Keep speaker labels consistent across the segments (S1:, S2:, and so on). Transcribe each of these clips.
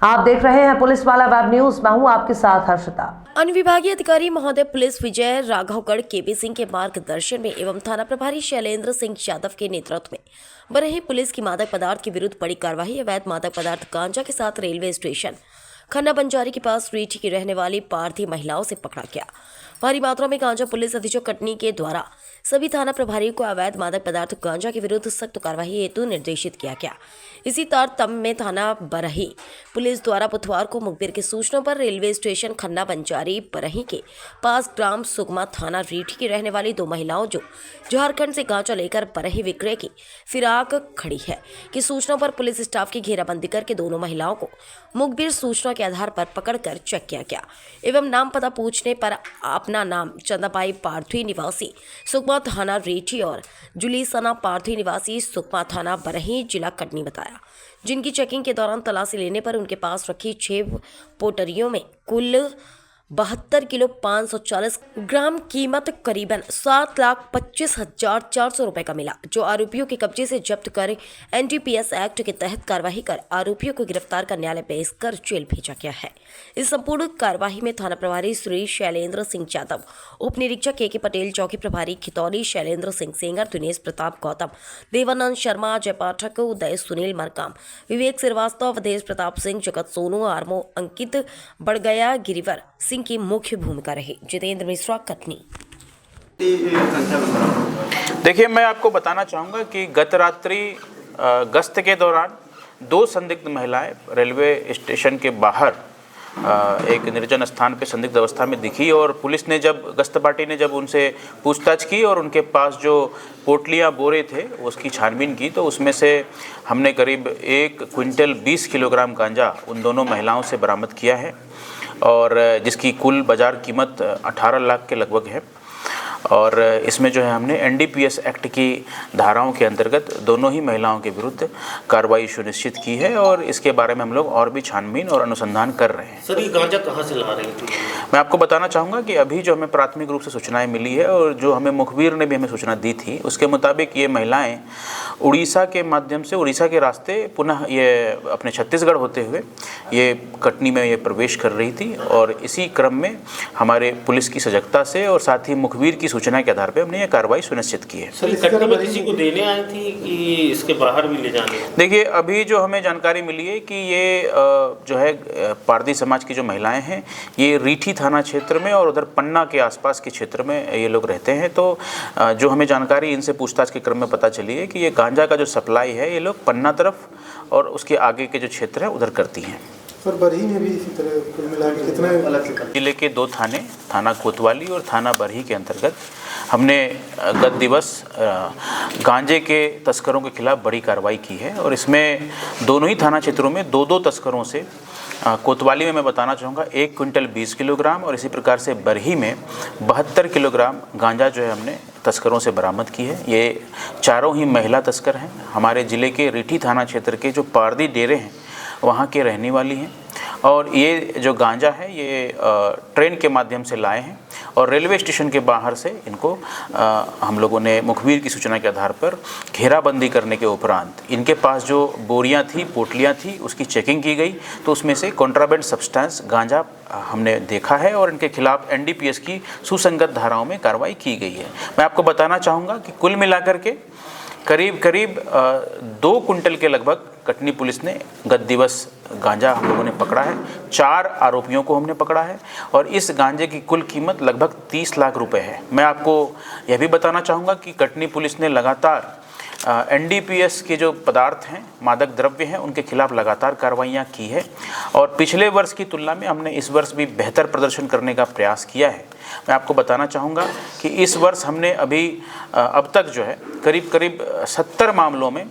S1: आप देख रहे हैं पुलिस वाला वेब न्यूज। मैं हूं आपके साथ हर्षिता।
S2: अनुविभागीय अधिकारी महोदय पुलिस विजय राघवगढ़ केबी सिंह के मार्गदर्शन में एवं थाना प्रभारी शैलेंद्र सिंह यादव के नेतृत्व में बरही पुलिस की मादक पदार्थ के विरुद्ध बड़ी कार्रवाई अवैध मादक पदार्थ गांजा के साथ रेलवे स्टेशन खन्ना बंजारी के पास रीठी की रहने वाली पारधी महिलाओं से पकड़ा गया। भारी मात्रा में गांजा पुलिस अधीक्षक कटनी के द्वारा सभी थाना प्रभारियों को अवैध मादक पदार्थ गांजा के विरुद्ध सख्त कार्रवाई हेतु निर्देशित किया गया। इसी तारतम्य में थाना बरही पुलिस द्वारा बुधवार को मुखबिर की सूचना पर रेलवे स्टेशन खन्ना बंजारी बरही के पास ग्राम सुगमा थाना रीठी की रहने वाली दो महिलाओं जो झारखंड से गांजा लेकर बरही विक्रय की फिराक खड़ी है की सूचना पर पुलिस स्टाफ की घेराबंदी करके दोनों महिलाओं को मुखबिर सूचना के आधार पर पकड़कर चेक किया गया एवं नाम पता पूछने पर अपना नाम चंदाबाई पार्थी निवासी सुकमा थाना रीठी और जुलीसना पार्थी निवासी सुकमा थाना बरही जिला कटनी बताया, जिनकी चेकिंग के दौरान तलाशी लेने पर उनके पास रखी 6 पोटरियों में कुल 72 किलो 540 ग्राम कीमत करीबन 7,25,400 रुपए का मिला, जो आरोपियों के कब्जे से जब्त कर एनडीपीएस एक्ट के तहत कार्रवाई कर आरोपियों को गिरफ्तार कर न्यायालय पेश कर जेल भेजा गया है। इस संपूर्ण कार्रवाई में थाना प्रभारी श्री शैलेंद्र सिंह यादव, उप निरीक्षक के पटेल, चौकी प्रभारी खितौली शैलेंद्र सिंह सेंगर, दिनेश प्रताप गौतम, देवानंद शर्मा, अजय पाठक, उदय सुनील मरकाम, विवेक श्रीवास्तव, अवधेश प्रताप सिंह, जगत सोनू, आर्मो अंकित बड़गया, गिरिवर सिंह की मुख्य भूमिका रही। जितेंद्र मिश्रा, कटनी।
S3: देखिए, मैं आपको बताना चाहूँगा कि गत रात्रि गश्त के दौरान 2 संदिग्ध महिलाएं रेलवे स्टेशन के बाहर एक निर्जन स्थान पर संदिग्ध अवस्था में दिखी और पुलिस ने गश्त पार्टी ने जब उनसे पूछताछ की और उनके पास जो पोटलियाँ बोरे थे उसकी छानबीन की तो उसमें से हमने करीब 1 क्विंटल 20 किलोग्राम गांजा उन दोनों महिलाओं से बरामद किया है और जिसकी कुल बाज़ार कीमत 18 लाख के लगभग है। और इसमें जो है हमने एनडीपीएस एक्ट की धाराओं के अंतर्गत दोनों ही महिलाओं के विरुद्ध कार्रवाई सुनिश्चित की है और इसके बारे में हम लोग और भी छानबीन और अनुसंधान कर रहे हैं।
S4: सर, ये गांजा कहाँ से ला रहे थे?
S3: मैं आपको बताना चाहूँगा कि अभी जो हमें प्राथमिक रूप से सूचनाएं मिली है और जो हमें मुखबिर ने भी हमें सूचना दी थी उसके मुताबिक ये महिलाएं उड़ीसा के माध्यम से उड़ीसा के रास्ते पुनः ये अपने छत्तीसगढ़ होते हुए ये कटनी में ये प्रवेश कर रही थी और इसी क्रम में हमारे पुलिस की सजगता से और साथ ही मुखबिर की सूचना के आधार पे हमने ये कार्रवाई सुनिश्चित की है।
S4: सर, कटनी में किसी को देने आई थी कि इसके बाहर भी ले जाने?
S3: देखिए, अभी जो हमें जानकारी मिली है कि ये जो है पारधी समाज की जो महिलाएं हैं ये रीठी थाना क्षेत्र में और उधर पन्ना के आसपास के क्षेत्र में ये लोग रहते हैं। तो जो हमें जानकारी इनसे पूछताछ के क्रम में पता चली है कि ये गांजा का जो सप्लाई है ये लोग पन्ना तरफ और उसके आगे के जो क्षेत्र है उधर करती हैं।
S5: सर, बरही में भी इसी तरह कुल मिला के कितने अलग से
S3: जिले के 2 थाने, थाना कोतवाली और थाना बरही के अंतर्गत हमने गत दिवस गांजे के तस्करों के खिलाफ बड़ी कार्रवाई की है और इसमें दोनों ही थाना क्षेत्रों में 2-2 तस्करों से कोतवाली में मैं बताना चाहूँगा 1 क्विंटल 20 किलोग्राम और इसी प्रकार से बरही में 72 किलोग्राम गांजा जो है हमने तस्करों से बरामद की है। ये चारों ही महिला तस्कर हैं। हमारे ज़िले के रीठी थाना क्षेत्र के जो पारधी डेरे हैं वहाँ के रहने वाली हैं और ये जो गांजा है ये ट्रेन के माध्यम से लाए हैं और रेलवे स्टेशन के बाहर से इनको हम लोगों ने मुखबिर की सूचना के आधार पर घेराबंदी करने के उपरांत इनके पास जो बोरियां थी, पोटलियां थी, उसकी चेकिंग की गई तो उसमें से कॉन्ट्राबैंड सब्सटेंस गांजा हमने देखा है और इनके खिलाफ एनडीपीएस की सुसंगत धाराओं में कार्रवाई की गई है। मैं आपको बताना चाहूँगा कि कुल मिलाकर के करीब 2 कुंटल के लगभग कटनी पुलिस ने गत दिवस गांजा हम लोगों ने पकड़ा है। 4 आरोपियों को हमने पकड़ा है और इस गांजे की कुल कीमत लगभग 30 लाख रुपए है। मैं आपको यह भी बताना चाहूँगा कि कटनी पुलिस ने लगातार एनडीपीएस के जो पदार्थ हैं, मादक द्रव्य हैं, उनके खिलाफ लगातार कार्रवाइयाँ की है और पिछले वर्ष की तुलना में हमने इस वर्ष भी बेहतर प्रदर्शन करने का प्रयास किया है। मैं आपको बताना चाहूँगा कि इस वर्ष हमने अभी अब तक जो है करीब 70 मामलों में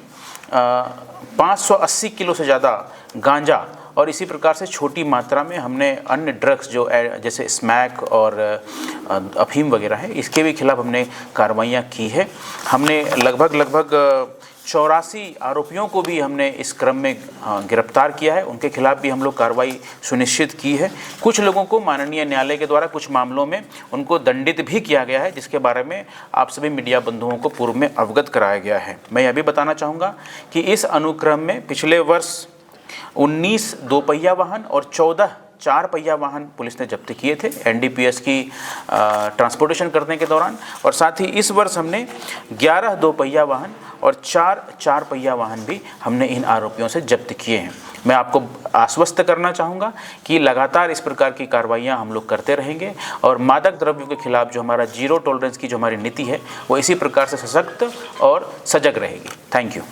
S3: 580 किलो से ज़्यादा गांजा और इसी प्रकार से छोटी मात्रा में हमने अन्य ड्रग्स जो जैसे स्मैक और अफीम वगैरह है इसके भी खिलाफ हमने कार्रवाइयाँ की है। हमने लगभग 84 आरोपियों को भी हमने इस क्रम में गिरफ्तार किया है। उनके खिलाफ भी हम लोग कार्रवाई सुनिश्चित की है। कुछ लोगों को माननीय न्यायालय के द्वारा कुछ मामलों में उनको दंडित भी किया गया है, जिसके बारे में आप सभी मीडिया बंधुओं को पूर्व में अवगत कराया गया है। मैं यह भी बताना चाहूँगा कि इस अनुक्रम में पिछले वर्ष 19 दोपहिया वाहन और 14 चार पहिया वाहन पुलिस ने जब्त किए थे एनडीपीएस की ट्रांसपोर्टेशन करने के दौरान। और साथ ही इस वर्ष हमने 11 दोपहिया वाहन और 4 चार पहिया वाहन भी हमने इन आरोपियों से जब्त किए हैं। मैं आपको आश्वस्त करना चाहूँगा कि लगातार इस प्रकार की कार्रवाइयाँ हम लोग करते रहेंगे और मादक द्रव्यों के खिलाफ जो हमारा जीरो टॉलरेंस की जो हमारी नीति है वो इसी प्रकार से सशक्त और सजग रहेगी। Thank you.